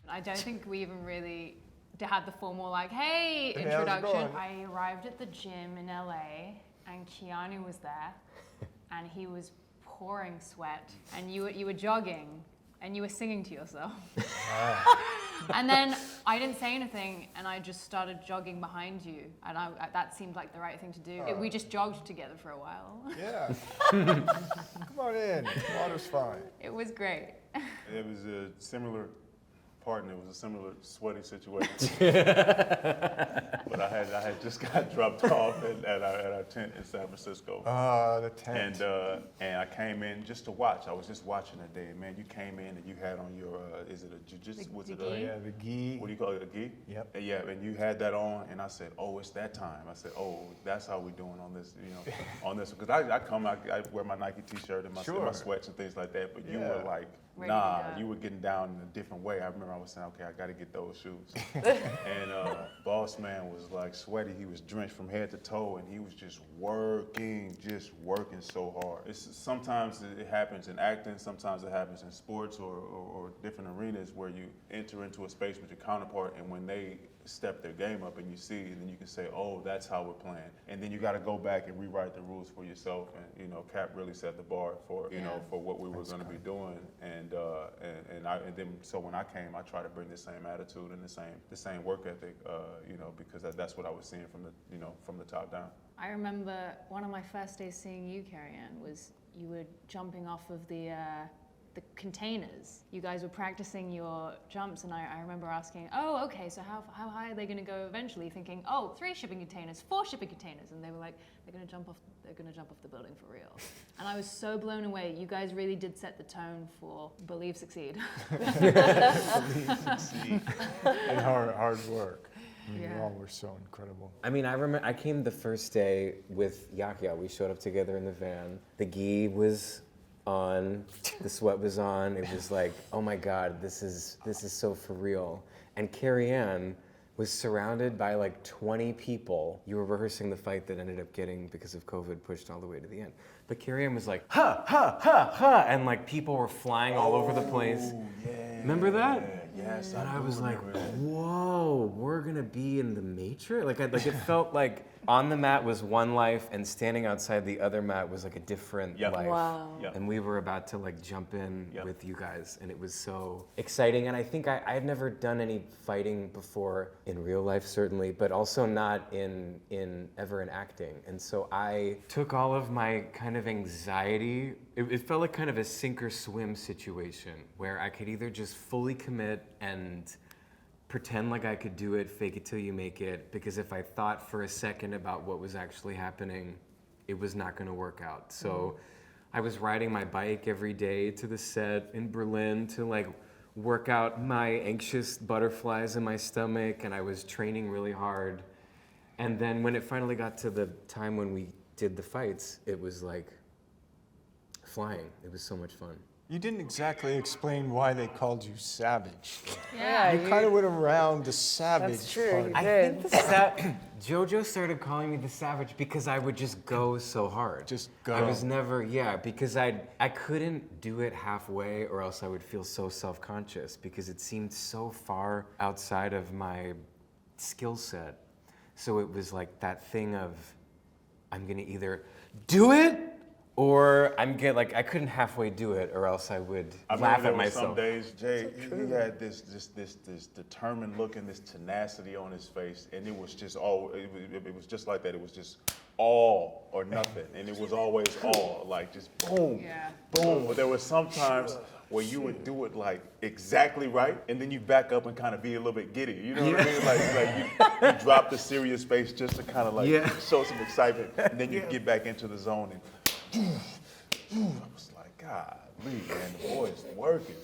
I don't think we even really had the formal like, hey, Hey, how's it introduction. going? I arrived at the gym in LA and Keanu was there and he was pouring sweat and you were jogging and you were singing to yourself. And then I didn't say anything and I just started jogging behind you and that seemed like the right thing to do. We just jogged together for a while. Yeah. Come on in. Water's fine. It was great. It was a similar partner. It was a similar sweaty situation. But I had just got dropped off at our tent in San Francisco. The tent. And I came in just to watch. I was just watching that day. Man, you came in and you had on your, is it a jiu-jitsu? Was it gi? Yeah, the gi. what do you call it, a gi? Yep. And yeah, and you had that on, and I said, oh, it's that time. I said, oh, that's how we're doing on this, on this. Because I wear my Nike t-shirt and my sweats and things like that, but you were like, Ready to nah, go. you were getting down in a different way. I remember I was saying, okay, I got to get those shoes. And boss man was like sweaty. He was drenched from head to toe, and he was just working so hard. Sometimes it happens in acting, sometimes it happens in sports or different arenas where you enter into a space with your counterpart, and when they step their game up and you see, and then you can say, oh, that's how we're playing. And then you got to go back and rewrite the rules for yourself. And Cap really set the bar for for what we were going to be doing. And then so when I came, I tried to bring the same attitude and the same work ethic, because that's what I was seeing from the top down. I remember one of my first days seeing you, Carrie-Anne, was you were jumping off of the containers. You guys were practicing your jumps, and I remember asking, oh, okay, so how high are they going to go eventually? Thinking, oh, 3 shipping containers, 4 shipping containers, and they were like, they're going to jump off the building for real. And I was so blown away. You guys really did set the tone for Believe Succeed. Believe, succeed. And hard work. I mean, you all were so incredible. I mean, I remember I came the first day with Yahya. We showed up together in the van. The gi was on, the sweat was on. It was like, oh my God, this is so for real. And Carrie-Anne was surrounded by like 20 people. You were rehearsing the fight that ended up getting, because of COVID, pushed all the way to the end. But Carrie-Anne was like, ha, ha, ha, ha, and like people were flying all over the place. Yeah. Remember that? Yes. And I was like, whoa, we're gonna be in the Matrix? Like it felt like on the mat was one life and standing outside the other mat was like a different life. Wow. Yep. And we were about to like jump in with you guys, and it was so exciting. And I think I had never done any fighting before in real life, certainly, but also not ever in acting. And so I took all of my kind of anxiety. It felt like kind of a sink or swim situation where I could either just fully commit and pretend like I could do it, fake it till you make it, because if I thought for a second about what was actually happening, it was not gonna work out. So I was riding my bike every day to the set in Berlin to like work out my anxious butterflies in my stomach, and I was training really hard. And then when it finally got to the time when we did the fights, it was like flying. It was so much fun. You didn't exactly explain why they called you Savage. Yeah, You kind of went around the savage That's true, part. you I did. think JoJo started calling me the Savage because I would just go so hard. Just go. I was never, because I couldn't do it halfway, or else I would feel so self-conscious because it seemed so far outside of my skill set. So it was like that thing of, I'm gonna either do it, or I couldn't halfway do it, or else I would laugh at myself. Some days, Jay, he had this determined look and this tenacity on his face, and it was just it was just like that. It was just all or nothing, and it was always all, like just boom, boom. But there was sometimes where you would do it like exactly right, and then you back up and kind of be a little bit giddy. You know what I mean? Like you drop the serious face just to kind of like show some excitement, and then you get back into the zone and. I was like, God, man, the boy is working.